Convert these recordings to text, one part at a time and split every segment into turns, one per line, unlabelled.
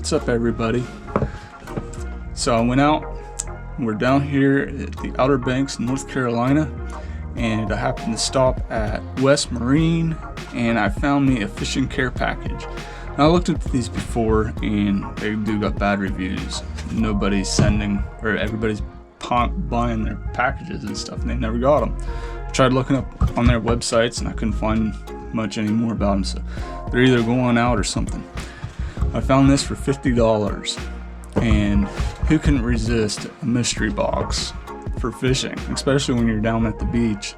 What's up, everybody? So I went out, we're down here at the Outer Banks, North Carolina, and I happened to stop at West Marine, and I found me a fishing care package. Now, I looked at these before, and they do got bad reviews. Nobody's sending, or everybody's buying their packages and stuff, and they never got them. I tried looking up on their websites, and I couldn't find much anymore about them, so they're either going out or something. I found this for $50, and who can resist a mystery box for fishing, especially when you're down at the beach.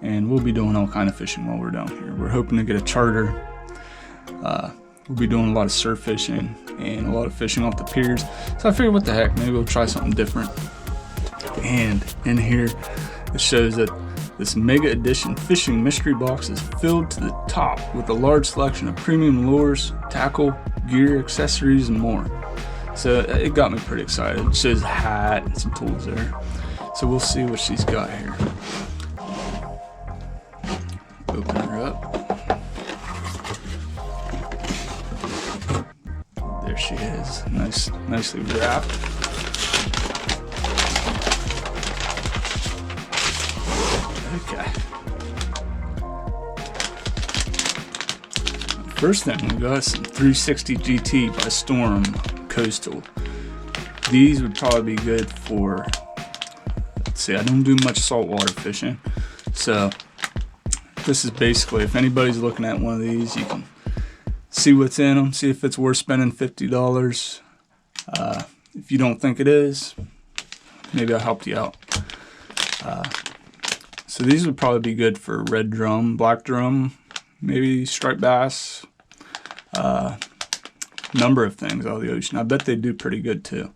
And we'll be doing all kind of fishing while we're down here. We're hoping to get a charter. We'll be doing a lot of surf fishing and a lot of fishing off the piers. So I figured, what the heck, maybe we'll try something different. And in here, it shows that this mega edition fishing mystery box is filled to the top with a large selection of premium lures, tackle, gear, accessories, and more. So it got me pretty excited. It shows a hat and some tools there. So we'll see what she's got here. Open her up. There she is. Nicely wrapped. Okay. First thing we got is some 360 GT by Storm Coastal. These would probably be good for, let's see, I don't do much saltwater fishing, so this is basically, if anybody's looking at one of these, you can see what's in them, see if it's worth spending $50. If you don't think it is, maybe I helped you out. So these would probably be good for red drum, black drum, maybe striped bass, number of things out of the ocean. I bet they do pretty good too.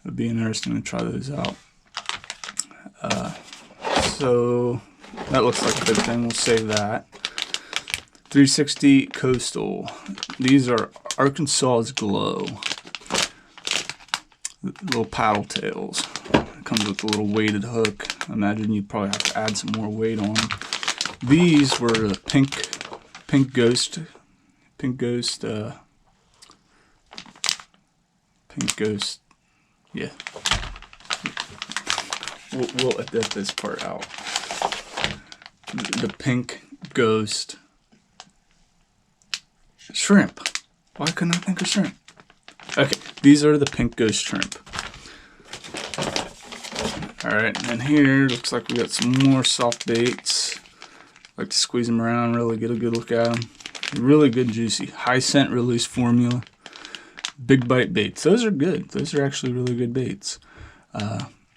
It'd be interesting to try those out. So that looks like a good thing. We'll save that. 360 Coastal. These are Arkansas's Glow. Little paddle tails. It comes with a little weighted hook. I imagine you'd probably have to add some more weight on them. These were the Pink Ghost, yeah. We'll edit this part out. The Pink Ghost shrimp. Why couldn't I think of shrimp? Okay, these are the Pink Ghost shrimp. Alright, and here looks like we got some more soft baits. Like to squeeze them around, really get a good look at them. Really good, juicy, high scent release formula. Big bite baits. Those are good. Those are actually really good baits.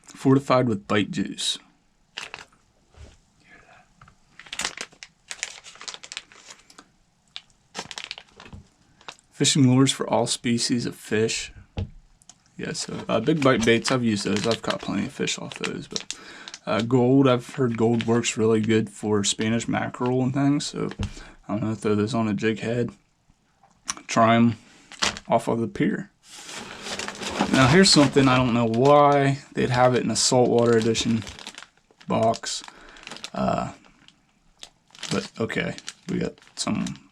Fortified with bite juice. Fishing lures for all species of fish. Yeah, so big bite baits, I've used those. I've caught plenty of fish off those. But gold, I've heard gold works really good for Spanish mackerel and things. So I'm going to throw those on a jig head. Try them off of the pier. Now here's something, I don't know why they'd have it in a saltwater edition box. But okay, we got some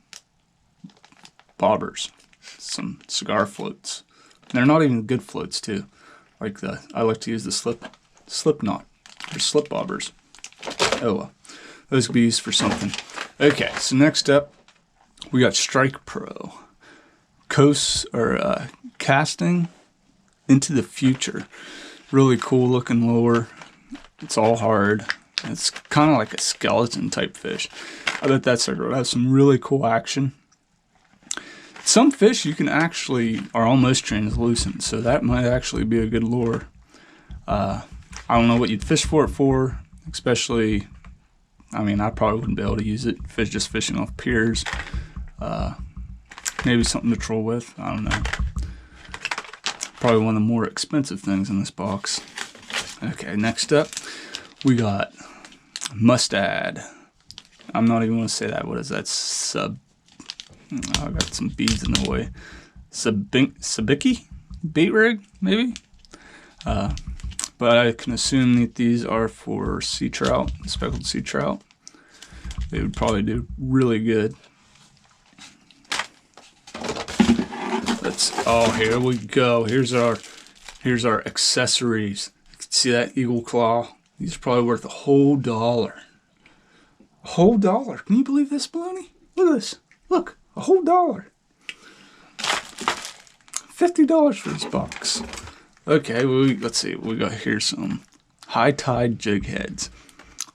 bobbers, some cigar floats. They're not even good floats too. I like to use the slip knot or slip bobbers. Oh well, those could be used for something. Okay, so next up we got Strike Pro. Casting into the future. Really cool looking lure. It's all hard. It's kind of like a skeleton type fish. I bet that's has some really cool action. Some fish you can actually are almost translucent, so that might actually be a good lure. I don't know what you'd fish for it for, especially, I mean, I probably wouldn't be able to use it just fishing off piers. Maybe something to troll with, I don't know. Probably one of the more expensive things in this box. Okay, next up, we got Mustad. I'm not even going to say that. What is that? I got some beads in the way. Beaky Bait Rig, maybe? But I can assume that these are for sea trout, speckled sea trout. They would probably do really good. Let's Here we go. Here's our accessories. You can see that eagle claw. These are probably worth a whole $1. A whole $1. Can you believe this, baloney? Look at this. Look, a whole $1. $50 for this box. Okay, let's see. We got here some high tide jig heads.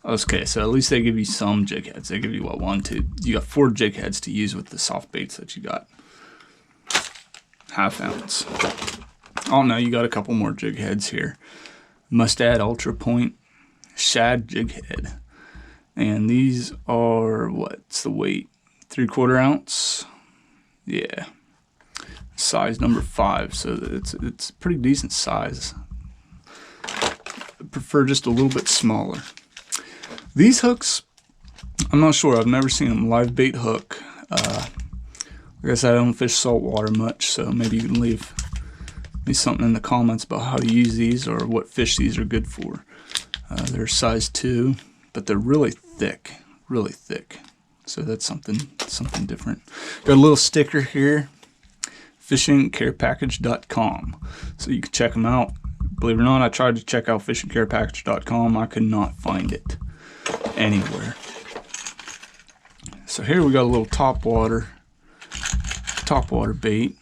Okay, so at least they give you some jig heads. They give you what, 1, 2. You got 4 jig heads to use with the soft baits that you got. ½ ounce. Oh no, you got a couple more jig heads here. Mustad Ultra Point shad jig head. And these are, what's the weight? 3/4 ounce. Yeah. Size number 5, so it's pretty decent size. I prefer just a little bit smaller. These hooks, I'm not sure. I've never seen them live bait hook. Like I said, I don't fish saltwater much, so maybe you can leave me something in the comments about how to use these or what fish these are good for. They're size 2, but they're really thick, So that's something different. Got a little sticker here. FishingCarePackage.com, so you can check them out. Believe it or not, I tried to check out FishingCarePackage.com. I could not find it anywhere. So here we got a little Topwater Bait.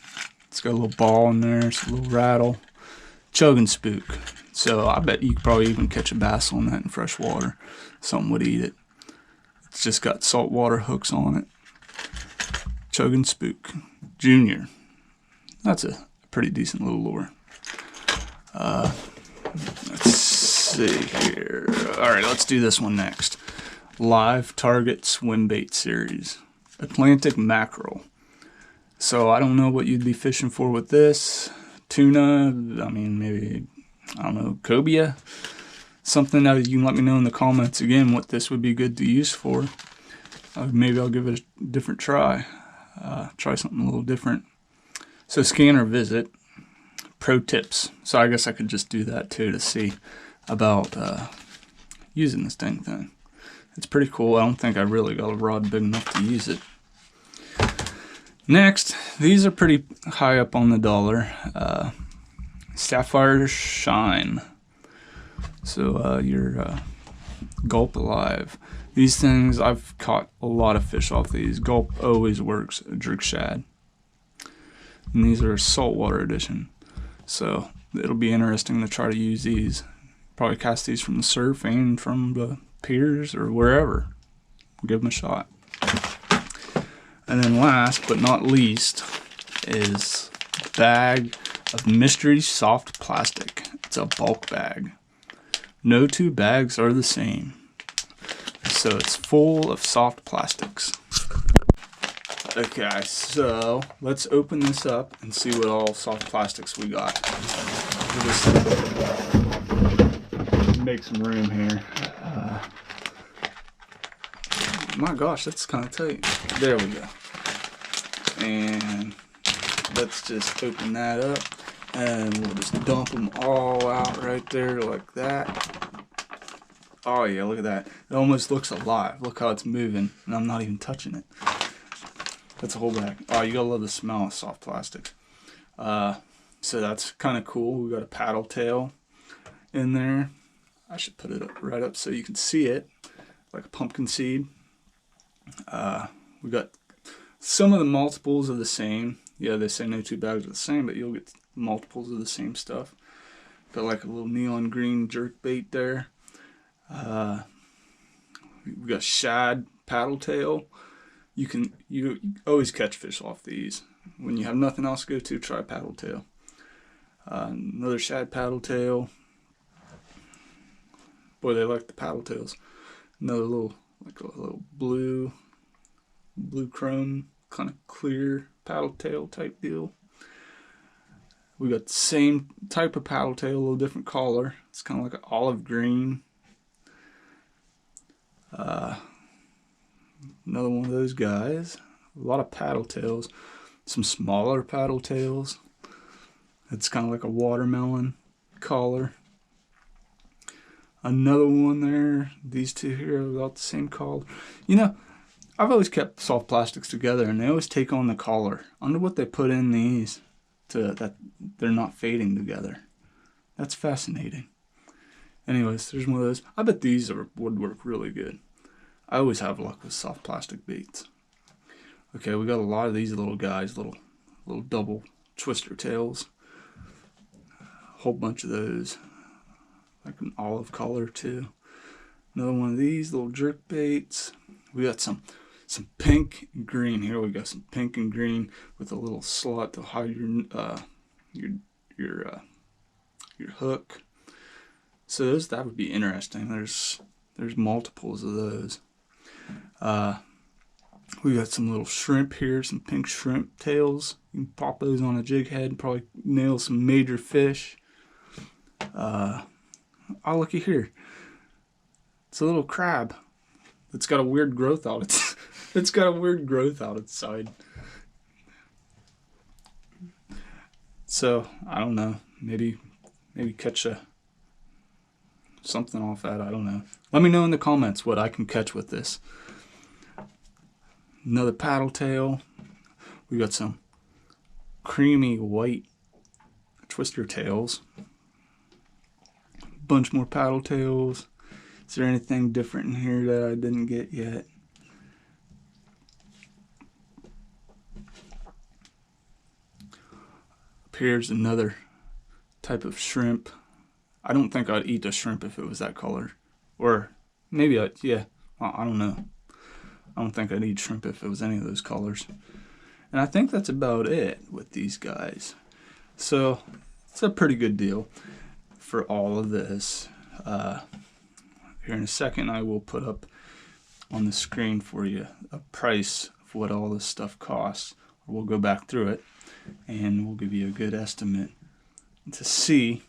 It's got a little ball in there. It's a little rattle. Chug and spook. So I bet you could probably even catch a bass on that in fresh water. Something would eat it. It's just got saltwater hooks on it. Chug and spook. Junior. That's a pretty decent little lure. Let's see here. Alright, let's do this one next. Live Target Swimbait Series. Atlantic Mackerel. So I don't know what you'd be fishing for with this. Tuna, I mean maybe, I don't know, cobia. Something that you can let me know in the comments again what this would be good to use for. Maybe I'll give it a different try. Try something a little different. So scan or visit. Pro tips. So I guess I could just do that too to see about using this dang thing. It's pretty cool. I don't think I really got a rod big enough to use it. Next, these are pretty high up on the dollar. Sapphire Shine. So your Gulp Alive. These things, I've caught a lot of fish off these. Gulp always works. Jerk shad. And these are saltwater edition. So it'll be interesting to try to use these. Probably cast these from the surf and from the piers or wherever. Give them a shot. And then last but not least is a bag of mystery soft plastic. It's a bulk bag. No two bags are the same. So it's full of soft plastics. Okay, so let's open this up and see what all soft plastics we got. We'll just make some room here. My gosh, that's kind of tight. There we go. And let's just open that up and we'll just dump them all out right there like that. Oh yeah, look at that. It almost looks alive. Look how it's moving and I'm not even touching it. That's a whole bag. Oh, you gotta love the smell of soft plastic. So that's kind of cool. We got a paddle tail in there. I should put it up, right up so you can see it, like a pumpkin seed. We got some of the multiples of the same. Yeah, they say no two bags are the same, but you'll get multiples of the same stuff. Got like a little neon green jerk bait there. We got shad paddle tail. You always catch fish off these. When you have nothing else to go to, try paddle tail. Another shad paddle tail. Boy, they like the paddle tails. Another little, like a little blue chrome, kind of clear paddle tail type deal. We got the same type of paddle tail, a little different color. It's kind of like an olive green. Another one of those guys. A lot of paddle tails. Some smaller paddle tails. It's kind of like a watermelon color. Another one there. These two here are about the same color. You know, I've always kept soft plastics together and they always take on the color. I wonder what they put in these that they're not fading together. That's fascinating. Anyways, there's one of those. I bet these would work really good. I always have luck with soft plastic baits. Okay, we got a lot of these little guys, little double twister tails. A whole bunch of those, like an olive color too. Another one of these little jerk baits. We got some pink and green here. We got some pink and green with a little slot to hide your hook. So that would be interesting. There's multiples of those. We got some little shrimp here, some pink shrimp tails. You can pop those on a jig head and probably nail some major fish. Oh, looky here. It's a little crab that's got a weird growth out it's got a weird growth out its side. So I don't know. Maybe catch something off that. I don't know. Let me know in the comments what I can catch with this. Another paddle tail. We got some creamy white twister tails. Bunch more paddle tails. Is there anything different in here that I didn't get yet? Up here's another type of shrimp. I don't think I'd eat a shrimp if it was that color. Or maybe yeah, I don't know. I don't think I'd eat shrimp if it was any of those colors. And I think that's about it with these guys. So it's a pretty good deal for all of this. Here in a second I will put up on the screen for you a price of what all this stuff costs. We'll go back through it and we'll give you a good estimate to see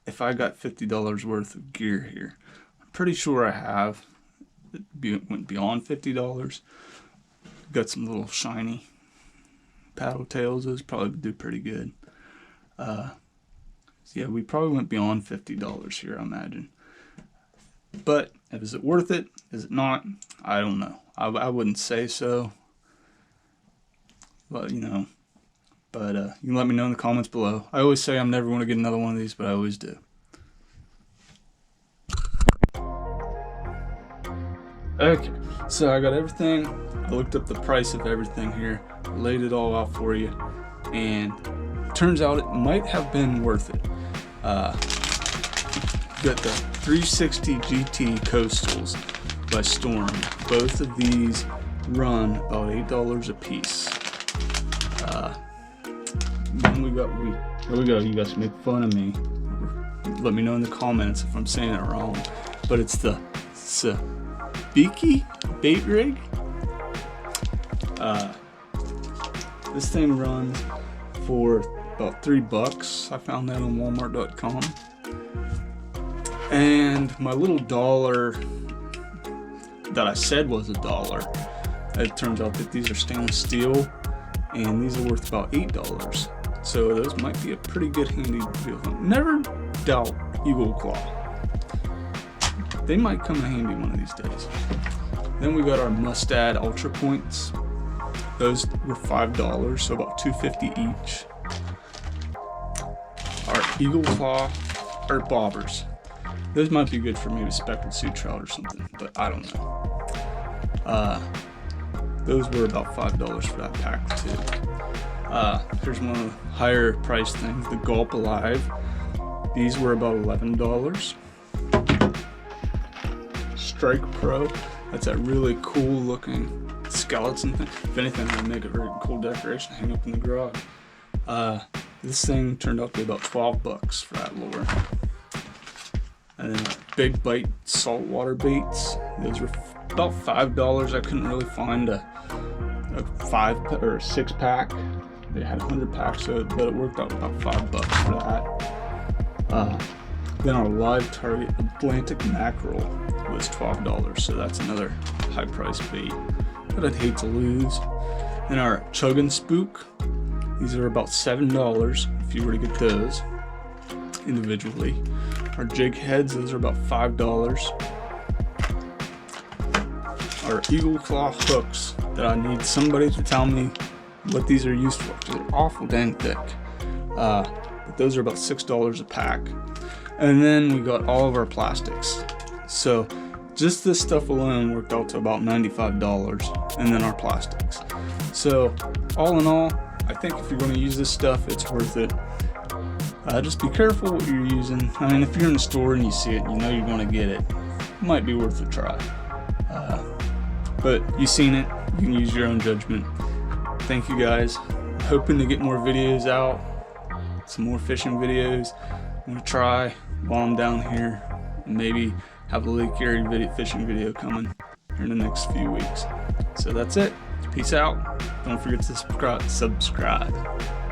if I got $50 worth of gear here. I'm pretty sure I have. It went beyond $50. Got some little shiny paddle tails. Those probably do pretty good. So yeah, we probably went beyond $50 here, I imagine. But is it worth it? Is it not? I don't know. I wouldn't say so. But you know. But you can let me know in the comments below. I always say I'm never going to get another one of these, but I always do. Okay, so I got everything. I looked up the price of everything here, laid it all out for you, and it turns out it might have been worth it. Got the 360 GT Coastals by Storm. Both of these run about $8 a piece. Then here we go. You guys can make fun of me. Let me know in the comments if I'm saying it wrong. But it's the Beaky Bait Rig. This thing runs for about $3. I found that on Walmart.com. And my little dollar that I said was $1, it turns out that these are stainless steel, and these are worth about $8. So those might be a pretty good handy deal. Never doubt Eagle Claw. They might come in handy one of these days. Then we got our Mustad Ultra Points. Those were $5, so about $2.50 each. Our Eagle Claw or bobbers. Those might be good for maybe speckled sea trout or something, but I don't know. Those were about $5 for that pack too. Here's one of the higher price things, the Gulp Alive. These were about $11. Strike Pro, that's that really cool looking skeleton thing. If anything, I'd make a very cool decoration to hang up in the garage. This thing turned out to be about $12 for that lure. And then Big Bite Saltwater Baits. Those were about $5. I couldn't really find a 5 or 6 pack. They had 100 packs, but it worked out about $5 for that. Then our live target Atlantic Mackerel was $12, so that's another high price bait that I'd hate to lose. Then our Chug and Spook. These are about $7 if you were to get those individually. Our jig heads, those are about $5. Our Eagle Claw hooks that I need somebody to tell me what these are used for, because they're awful dang thick. But those are about $6 a pack. And then we got all of our plastics. So just this stuff alone worked out to about $95, and then our plastics. So all in all, I think if you're going to use this stuff, it's worth it. Just be careful what you're using. I mean, if you're in the store and you see it, you know you're going to get it. It might be worth a try. But you've seen it, you can use your own judgment. Thank you guys. Hoping to get more videos out, some more fishing videos. I'm going to try while I'm down here, and maybe have a Lake Erie fishing video coming here in the next few weeks. So that's it. Peace out. Don't forget to subscribe.